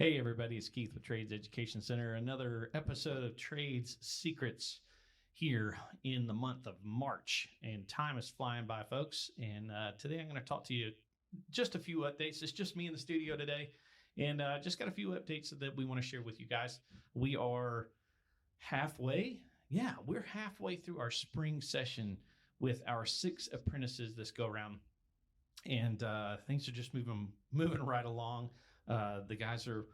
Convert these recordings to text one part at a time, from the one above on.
Hey, everybody, it's Keith with Trades Education Center. Another episode of Trades Secrets here in the month of March. And time is flying by, folks. And today I'm going to talk to you just a few updates. It's just me in the studio today. And just got a few updates that we want to share with you guys. We are halfway. Yeah, we're halfway through our spring session with our 6 apprentices this go around. And things are just moving right along. The guys are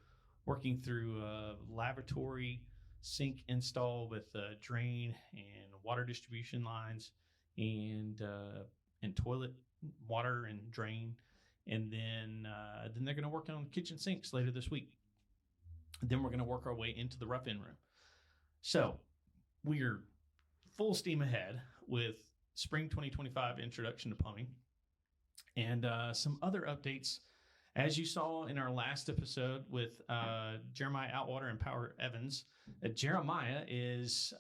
working through laboratory sink install with drain and water distribution lines and toilet water and drain, and then they're going to work on kitchen sinks later this week. Then we're going to work our way into the rough end room. So we're full steam ahead with spring 2025 introduction to plumbing. And some other updates, as you saw in our last episode with Jeremiah Outwater and Power Evans. Jeremiah is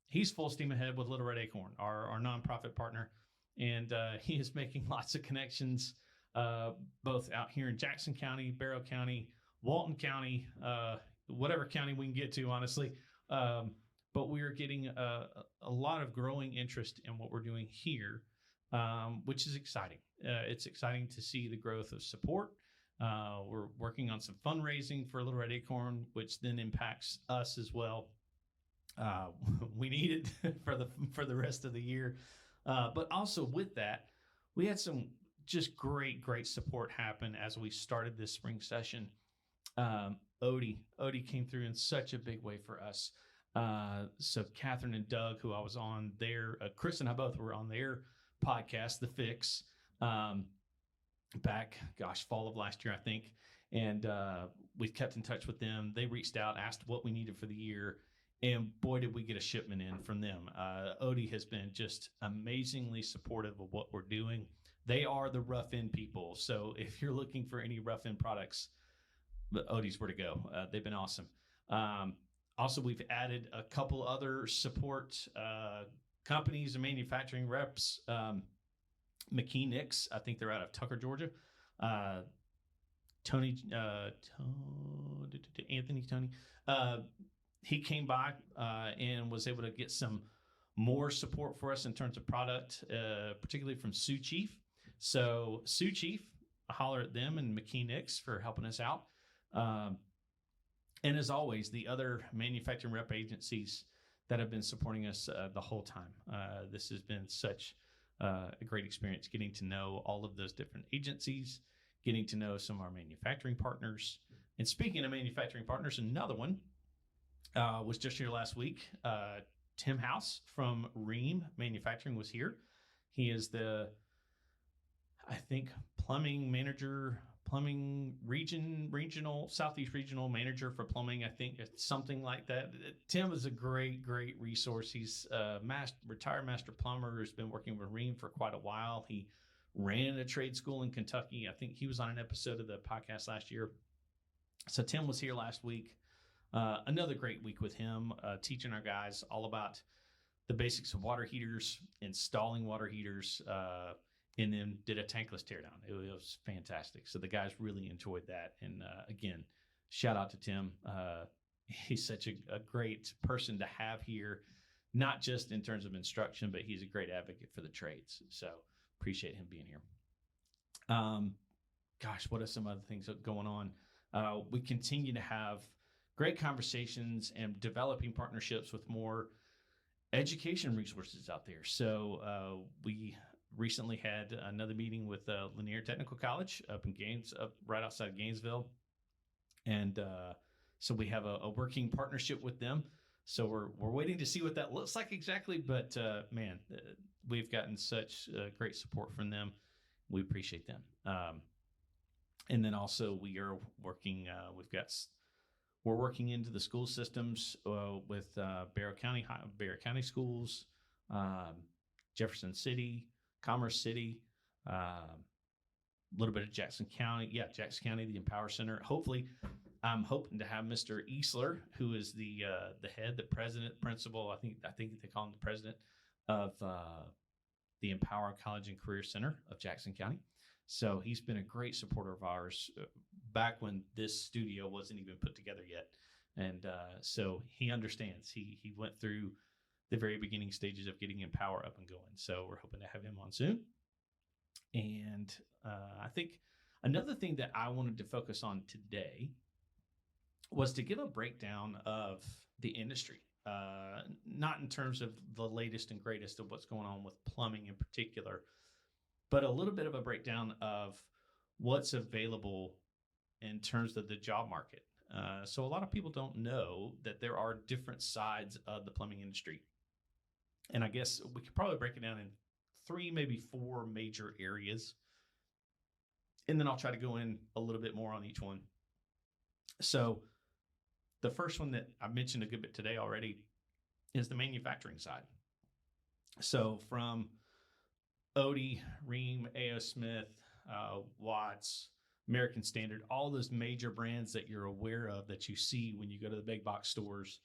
he's full steam ahead with Little Red Acorn, our nonprofit partner, and he is making lots of connections, both out here in Jackson County, Barrow County, Walton County, whatever county we can get to, honestly. But we are getting a lot of growing interest in what we're doing here. Which is exciting. It's exciting to see the growth of support. We're working on some fundraising for Little Red Acorn, which then impacts us as well. We need it for the rest of the year. But also with that, we had some just great support happen as we started this spring session. Odie came through in such a big way for us. So Catherine and Doug, who I was on there, Chris and I both were on their podcast, The Fix, back, fall of last year, I think. And we've kept in touch with them. They reached out, asked what we needed for the year. And boy, did we get a shipment in from them. Odie has been just amazingly supportive of what we're doing. They are the rough end people. So if you're looking for any rough end products, Odie's where to go. They've been awesome. Also, we've added a couple other support companies and manufacturing reps. McKee Nix, I think they're out of Tucker, Georgia. Anthony Tony. He came by and was able to get some more support for us in terms of product, particularly from Sioux Chief. So Sioux Chief, I holler at them and McKee Nix for helping us out. And as always, the other manufacturing rep agencies that have been supporting us the whole time. This has been such a great experience getting to know all of those different agencies, getting to know some of our manufacturing partners. And speaking of manufacturing partners, another one was just here last week. Tim House from Ream Manufacturing was here. He is the, I think, regional Southeast regional manager for plumbing. I think it's something like that. Tim is a great resource. He's a retired master plumber who's been working with Ream for quite a while. He ran a trade school in Kentucky. I think he was on an episode of the podcast last year. So Tim was here last week. Another great week with him, teaching our guys all about the basics of water heaters, installing water heaters, and then did a tankless teardown. It was fantastic. So the guys really enjoyed that. And again, shout out to Tim. He's such a great person to have here, not just in terms of instruction, but he's a great advocate for the trades. So appreciate him being here. What are some other things going on? We continue to have great conversations and developing partnerships with more education resources out there. So we recently had another meeting with Lanier Technical College up in right outside of Gainesville. And so we have a working partnership with them. So we're waiting to see what that looks like exactly. But man, we've gotten such great support from them. We appreciate them. And then also we are working, we're working into the school systems with Barrow County schools, Jefferson City, Commerce City, a little bit of Jackson County. Yeah, Jackson County, the Empower Center. Hopefully, I'm hoping to have Mr. Easler, who is the head, the president, principal. I think they call him the president of the Empower College and Career Center of Jackson County. So he's been a great supporter of ours, back when this studio wasn't even put together yet. And so he understands. He went through the very beginning stages of getting Empower up and going. So we're hoping to have him on soon. And I think another thing that I wanted to focus on today was to give a breakdown of the industry, not in terms of the latest and greatest of what's going on with plumbing in particular, but a little bit of a breakdown of what's available in terms of the job market. So a lot of people don't know that there are different sides of the plumbing industry. And I guess we could probably break it down in 3, maybe 4 major areas. And then I'll try to go in a little bit more on each one. So the first one that I mentioned a good bit today already is the manufacturing side. So from Odie, Rheem, A.O. Smith, Watts, American Standard, all those major brands that you're aware of that you see when you go to the big box stores,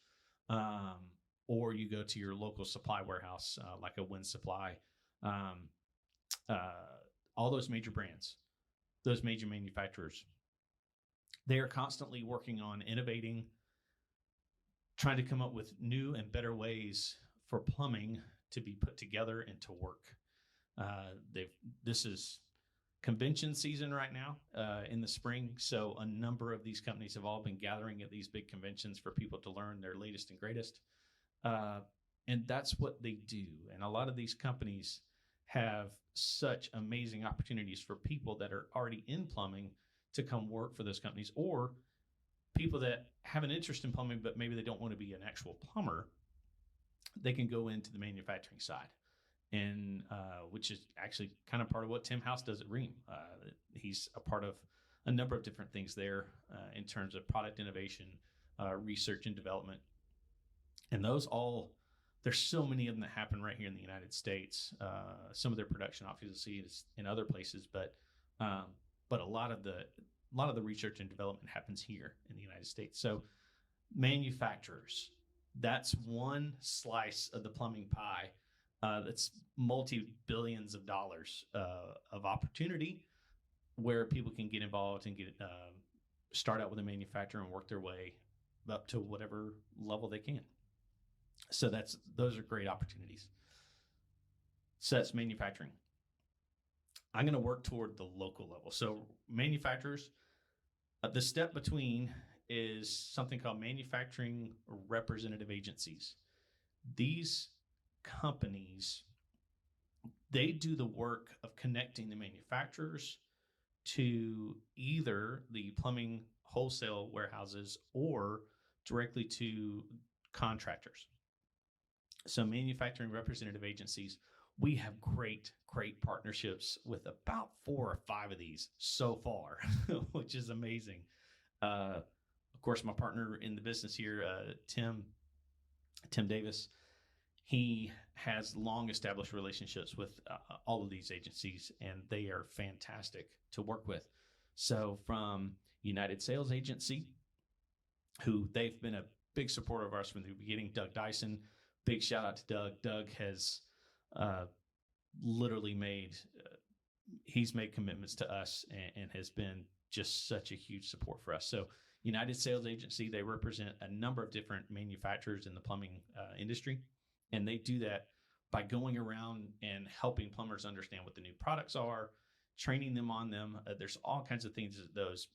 or you go to your local supply warehouse, like a Win Supply, all those major brands, those major manufacturers, they are constantly working on innovating, trying to come up with new and better ways for plumbing to be put together and to work. This is convention season right now in the spring. So a number of these companies have all been gathering at these big conventions for people to learn their latest and greatest. And that's what they do. And a lot of these companies have such amazing opportunities for people that are already in plumbing to come work for those companies, or people that have an interest in plumbing, but maybe they don't want to be an actual plumber. They can go into the manufacturing side, and which is actually kind of part of what Tim House does at Rheem. He's a part of a number of different things there in terms of product innovation, research and development. And those all, there's so many of them that happen right here in the United States. Some of their production obviously is in other places, but a lot of the research and development happens here in the United States. So manufacturers, that's one slice of the plumbing pie. That's multi-billions of dollars of opportunity where people can get involved and start out with a manufacturer and work their way up to whatever level they can. So those are great opportunities. So that's manufacturing. I'm going to work toward the local level. So manufacturers, the step between is something called manufacturing representative agencies. These companies, they do the work of connecting the manufacturers to either the plumbing wholesale warehouses or directly to contractors. So manufacturing representative agencies, we have great partnerships with about 4 or 5 of these so far, which is amazing. Of course, my partner in the business here, Tim Davis, he has long established relationships with all of these agencies, and they are fantastic to work with. So from United Sales Agency, who they've been a big supporter of ours from the beginning, Doug Dyson, big shout out to Doug. Doug has literally he's made commitments to us and has been just such a huge support for us. So United Sales Agency, they represent a number of different manufacturers in the plumbing industry. And they do that by going around and helping plumbers understand what the new products are, training them on them. There's all kinds of things that those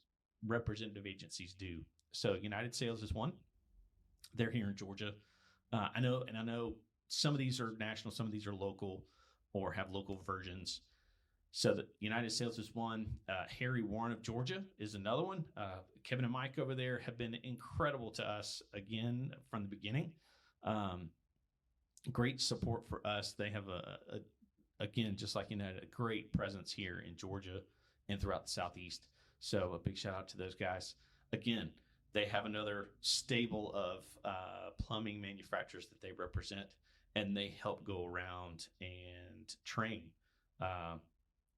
representative agencies do. So United Sales is one. They're here in Georgia. I know some of these are national, some of these are local or have local versions. So the United Sales is one. Harry Warren of Georgia is another one. Kevin and Mike over there have been incredible to us again from the beginning. Great support for us. They have again, just like United, a great presence here in Georgia and throughout the Southeast. So a big shout out to those guys. Again, they have another stable of plumbing manufacturers that they represent, and they help go around and train.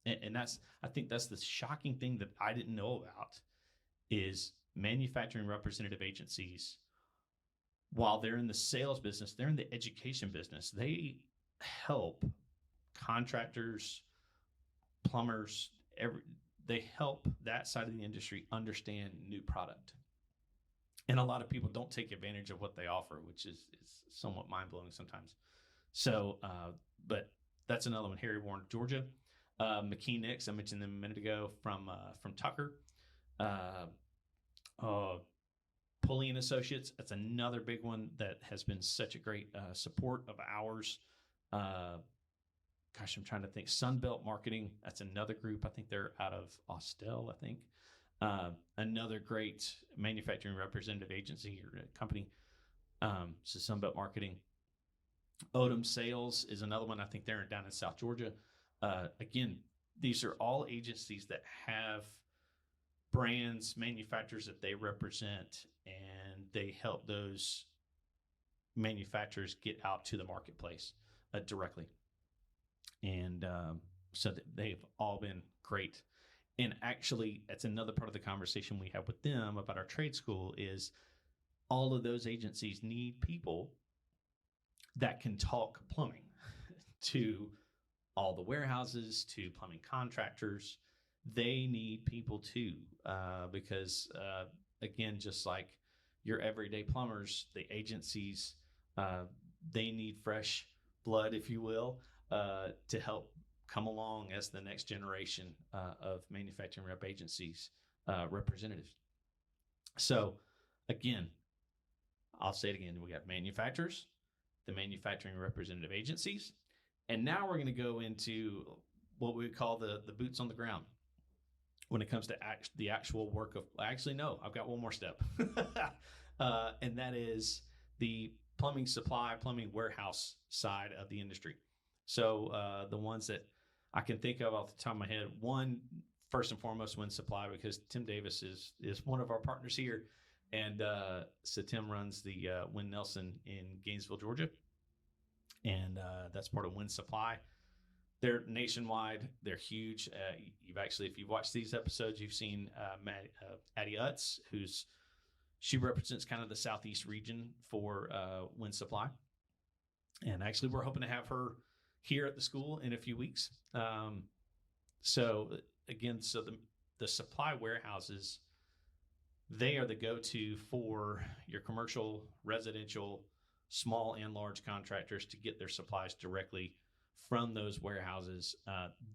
And I think that's the shocking thing that I didn't know about is manufacturing representative agencies. While they're in the sales business, they're in the education business. They help contractors, plumbers, they help that side of the industry understand new product. And a lot of people don't take advantage of what they offer, which is somewhat mind-blowing sometimes. So, but that's another one. Harry Warren, Georgia. McKee Nix, I mentioned them a minute ago, from Tucker. Pulley and Associates, that's another big one that has been such a great support of ours. I'm trying to think. Sunbelt Marketing, that's another group. I think they're out of Austell, I think. Another great manufacturing representative agency or company. So Sunbelt Marketing. Odom Sales is another one. I think they're down in South Georgia. Again, these are all agencies that have brands, manufacturers that they represent, and they help those manufacturers get out to the marketplace directly. And so they've all been great. And actually, that's another part of the conversation we have with them about our trade school is all of those agencies need people that can talk plumbing to all the warehouses, to plumbing contractors. They need people too, because again, just like your everyday plumbers, the agencies, they need fresh blood, if you will, to help come along as the next generation of manufacturing rep agencies representatives. So again, I'll say it again, we got manufacturers, the manufacturing representative agencies, and now we're going to go into what we call the boots on the ground when it comes to the actual work of, actually, no, I've got one more step. And that is the plumbing supply, plumbing warehouse side of the industry. So the ones that I can think of off the top of my head, one, first and foremost, Win Supply, because Tim Davis is one of our partners here. And so Tim runs the Win Nelson in Gainesville, Georgia. And that's part of Win Supply. They're nationwide. They're huge. If you've watched these episodes, you've seen Addie Utz, she represents kind of the Southeast region for Win Supply. And actually, we're hoping to have her here at the school in a few weeks. So the supply warehouses, they are the go-to for your commercial, residential, small and large contractors to get their supplies directly from those warehouses.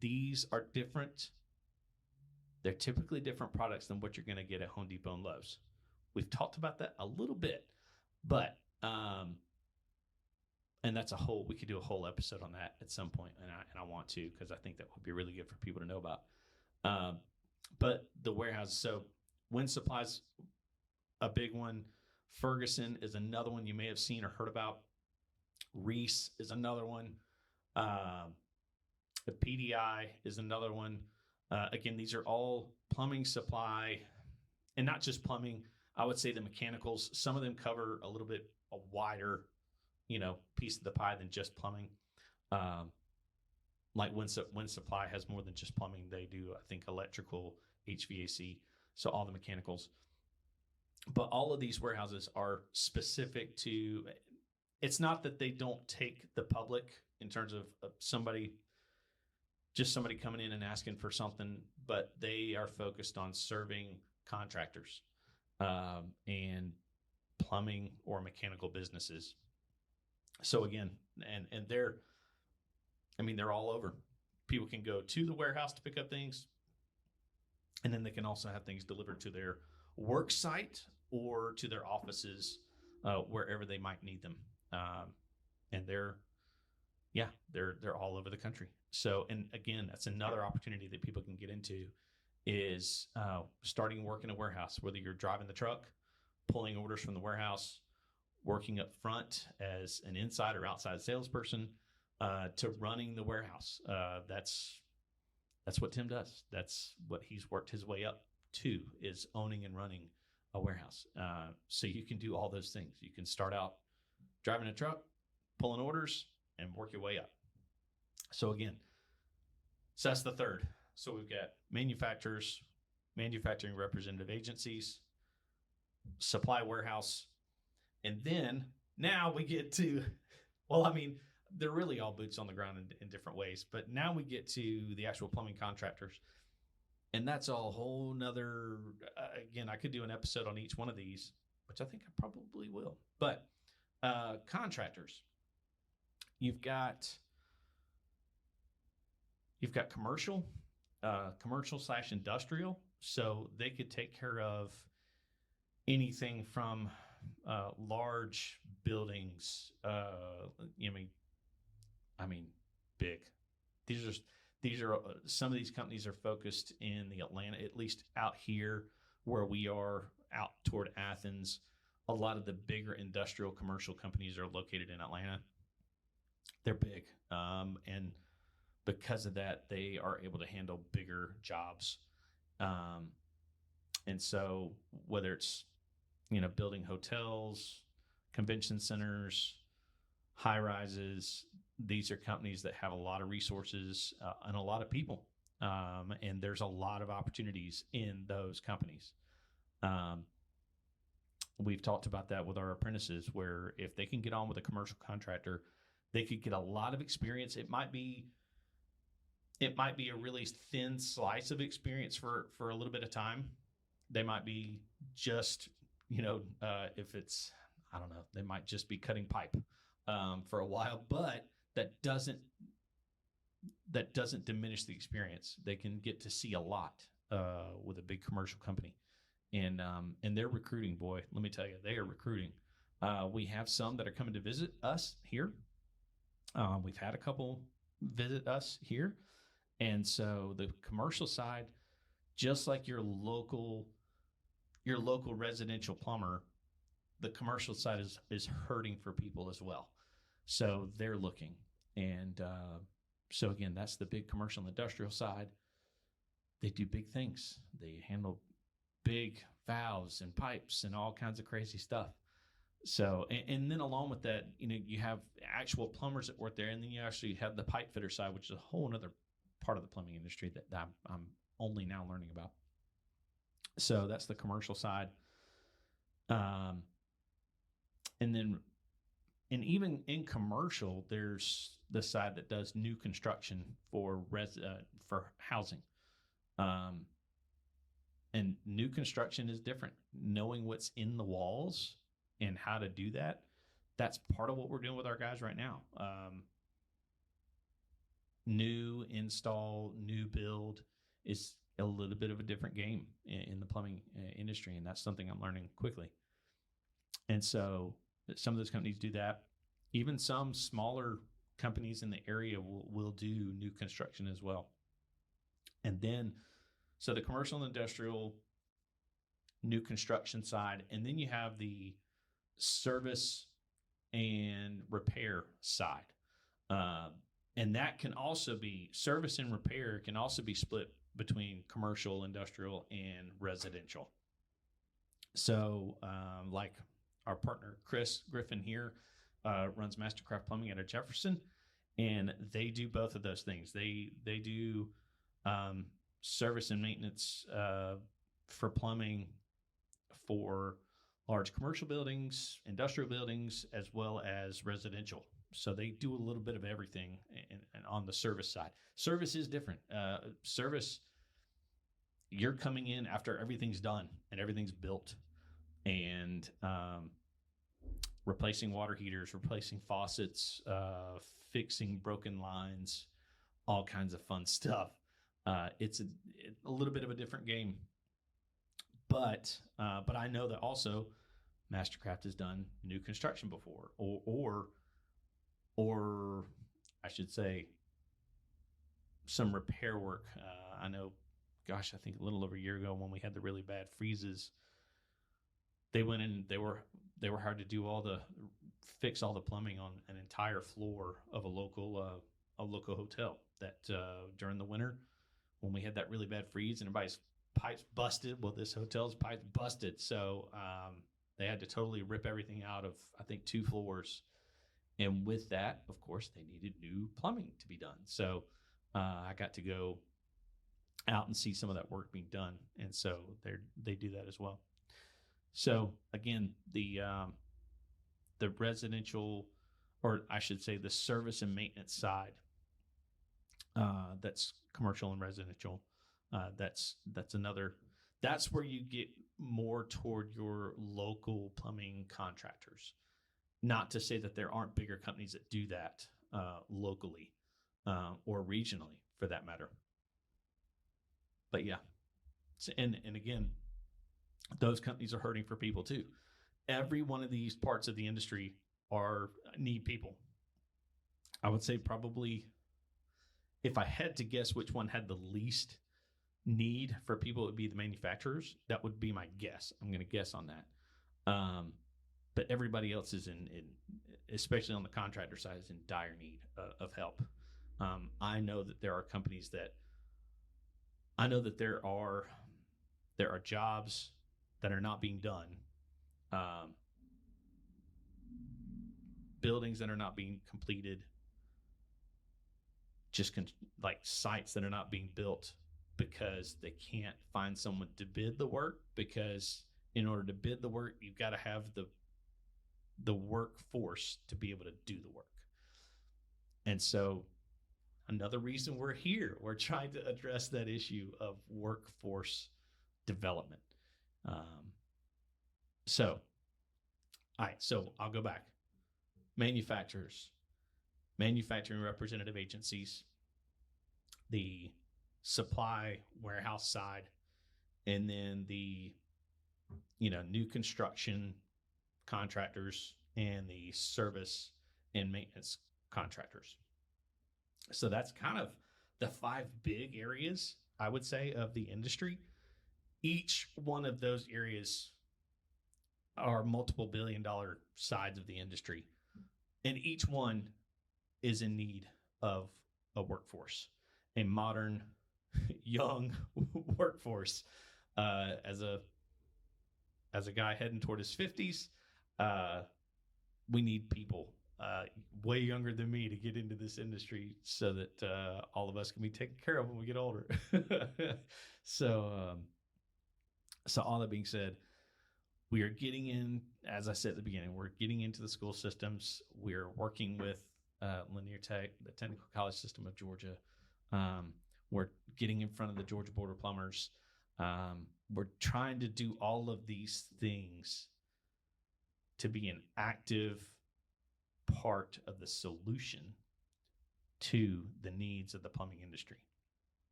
These are different. They're typically different products than what you're going to get at Home Depot and Lowe's. We've talked about that a little bit, but and that's we could do a whole episode on that at some point, and I want to, because I think that would be really good for people to know about. But the warehouses, so Win Supply's a big one. Ferguson is another one you may have seen or heard about. Reese is another one. The PDI is another one. Again, these are all plumbing supply, and not just plumbing. I would say the mechanicals. Some of them cover a little bit a wider, piece of the pie than just plumbing. Like Win Supply has more than just plumbing. They do, I think, electrical, HVAC, so all the mechanicals. But all of these warehouses are specific to, it's not that they don't take the public in terms of somebody coming in and asking for something, but they are focused on serving contractors and plumbing or mechanical businesses. So again, and they're all over. People can go to the warehouse to pick up things, and then they can also have things delivered to their work site or to their offices, wherever they might need them. And they're all over the country. So, and again, that's another opportunity that people can get into is starting work in a warehouse, whether you're driving the truck, pulling orders from the warehouse, working up front as an inside or outside salesperson, to running the warehouse. That's what Tim does. That's what he's worked his way up to, is owning and running a warehouse. So you can do all those things. You can start out driving a truck, pulling orders, and work your way up. So again, so that's the third. So we've got manufacturers, manufacturing representative agencies, supply warehouse, and then now we get to, they're really all boots on the ground in different ways, but now we get to the actual plumbing contractors. And that's a whole nother, again, I could do an episode on each one of these, which I think I probably will. But contractors, you've got commercial, commercial / industrial. So they could take care of anything from large buildings. I mean, big. These are some of these companies are focused in the Atlanta, at least out here where we are, out toward Athens. A lot of the bigger industrial commercial companies are located in Atlanta. They're big, and because of that, they are able to handle bigger jobs. And so whether it's, building hotels, convention centers, high rises, these are companies that have a lot of resources and a lot of people. And there's a lot of opportunities in those companies. We've talked about that with our apprentices, where if they can get on with a commercial contractor, they could get a lot of experience. It might be a really thin slice of experience for a little bit of time. They might be just, if it's, I don't know, they might just be cutting pipe for a while, but that doesn't diminish the experience. They can get to see a lot with a big commercial company, and they're recruiting. Boy, let me tell you, they are recruiting. We have some that are coming to visit us here. We've had a couple visit us here. And so the commercial side, just like your local residential plumber, the commercial side is hurting for people as well. So they're looking. And so again, that's the big commercial and industrial side. They do big things. They handle big valves and pipes and all kinds of crazy stuff. So, and then along with that, you have actual plumbers that work there, and then you actually have the pipe fitter side, which is a whole other part of the plumbing industry that I'm only now learning about. So that's the commercial side. And even in commercial, there's the side that does new construction for housing. And new construction is different. Knowing what's in the walls and how to do that, that's part of what we're doing with our guys right now. New install, new build is a little bit of a different game in the plumbing industry, and that's something I'm learning quickly. And so some of those companies do that. Even some smaller companies in the area will do new construction as well. And then, so the commercial and industrial, new construction side, and then you have the service and repair side. And that can also be, service and repair can also be split between commercial, industrial, and residential. So like our partner, Chris Griffin here, runs Mastercraft Plumbing out of Jefferson, and they do both of those things. They do service and maintenance for plumbing for large commercial buildings, industrial buildings, as well as residential. So they do a little bit of everything on the service side. Service is different. Service, you're coming in after everything's done and everything's built, and replacing water heaters, replacing faucets, fixing broken lines, all kinds of fun stuff. It's a little bit of a different game, but I know that also Mastercraft has done new construction before, or I should say some repair work. I know, gosh, I think a little over a year ago when we had the really bad freezes, they went in, they were hired to do fix all the plumbing on an entire floor of a local hotel that during the winter, when we had that really bad freeze and everybody's pipes busted. Well, this hotel's pipes busted. So they had to totally rip everything out of, I think, 2 floors. And with that, of course, they needed new plumbing to be done. So I got to go out and see some of that work being done. And so they do that as well. So again, the residential, or I should say the service and maintenance side, that's commercial and residential. That's another. That's where you get more toward your local plumbing contractors. Not to say that there aren't bigger companies that do that locally or regionally, for that matter. But yeah, and again, those companies are hurting for people too. Every one of these parts of the industry need people. I would say probably, if I had to guess which one had the least need for people, it would be the manufacturers. That would be my guess. I'm going to guess on that. But everybody else is in, especially on the contractor side, is in dire need of help. I know that there are companies that, I know that there are jobs that are not being done, buildings that are not being completed, just like sites that are not being built because they can't find someone to bid the work, because in order to bid the work, you've got to have the workforce to be able to do the work. And so another reason we're here, we're trying to address that issue of workforce development. So I'll go back. Manufacturers, manufacturing representative agencies, the supply warehouse side, and then the new construction contractors and the service and maintenance contractors. So that's kind of the 5 big areas, I would say, of the industry. Each one of those areas are multiple billion-dollar sides of the industry, and each one is in need of a workforce, a modern, young workforce. As a guy heading toward his 50s, we need people way younger than me to get into this industry so that all of us can be taken care of when we get older. So all that being said, we are getting in, as I said at the beginning, we're getting into the school systems. We're working with Lanier Tech, the Technical College System of Georgia. We're getting in front of the Georgia Board of Plumbers. We're trying to do all of these things to be an active part of the solution to the needs of the plumbing industry.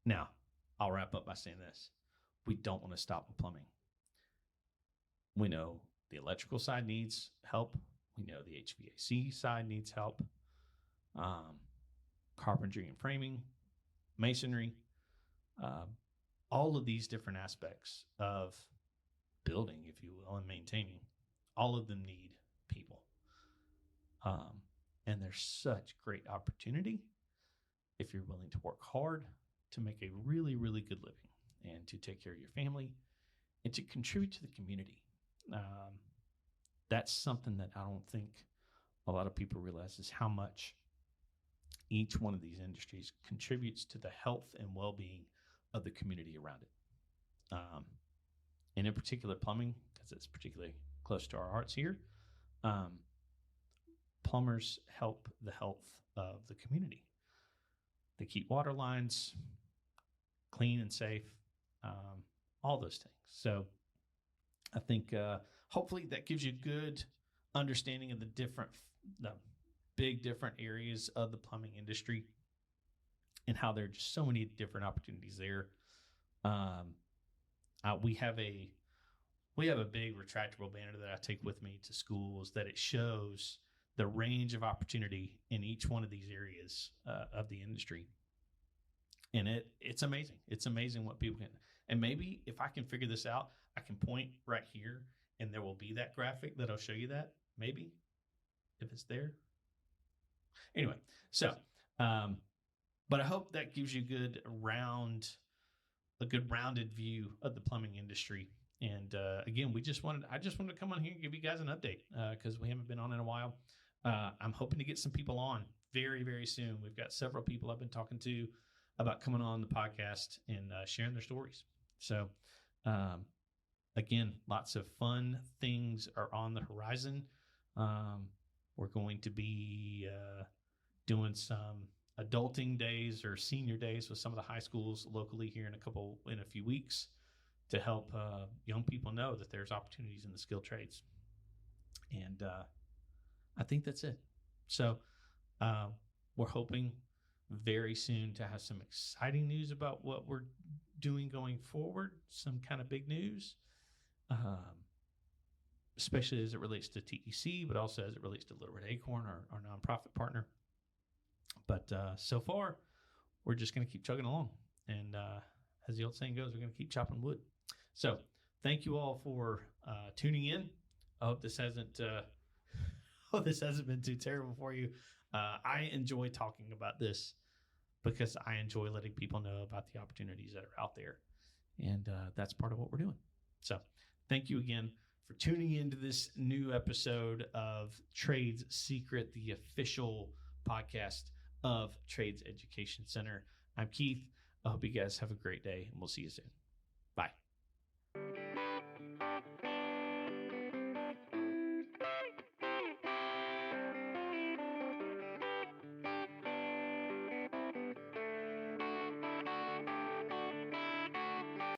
Now, I'll wrap up by saying this. We don't want to stop with plumbing. We know the electrical side needs help. We know the HVAC side needs help. Carpentry and framing, masonry, all of these different aspects of building, if you will, and maintaining, all of them need people. And there's such great opportunity if you're willing to work hard to make a really, really good living and to take care of your family and to contribute to the community. That's something that I don't think a lot of people realize, is how much each one of these industries contributes to the health and well-being of the community around it. And in particular, plumbing, because it's particularly close to our hearts here. Plumbers help the health of the community. They keep water lines clean and safe, all those things. So I think hopefully that gives you a good understanding of the big different areas of the plumbing industry and how there are just so many different opportunities there. We have a big retractable banner that I take with me to schools that it shows the range of opportunity in each one of these areas of the industry. And it's amazing. It's amazing what people can. And maybe if I can figure this out, I can point right here and there will be that graphic that'll show you that. Maybe, if it's there. Anyway, so, but I hope that gives you a good rounded view of the plumbing industry. And again, I just wanted to come on here and give you guys an update because we haven't been on in a while. I'm hoping to get some people on very, very soon. We've got several people I've been talking to about coming on the podcast and sharing their stories. So, again, lots of fun things are on the horizon. We're going to be doing some adulting days or senior days with some of the high schools locally here in a few weeks to help young people know that there's opportunities in the skilled trades. And I think that's it. So we're hoping very soon to have some exciting news about what we're doing going forward, some kind of big news, especially as it relates to TEC, but also as it relates to Little Red Acorn, our nonprofit partner. But so far, we're just going to keep chugging along. And as the old saying goes, we're going to keep chopping wood. So thank you all for tuning in. I hope this hasn't been too terrible for you. I enjoy talking about this because I enjoy letting people know about the opportunities that are out there. And that's part of what we're doing. So thank you again for tuning into this new episode of Trades Secret, the official podcast of Trades Education Center. I'm Keith. I hope you guys have a great day, and we'll see you soon.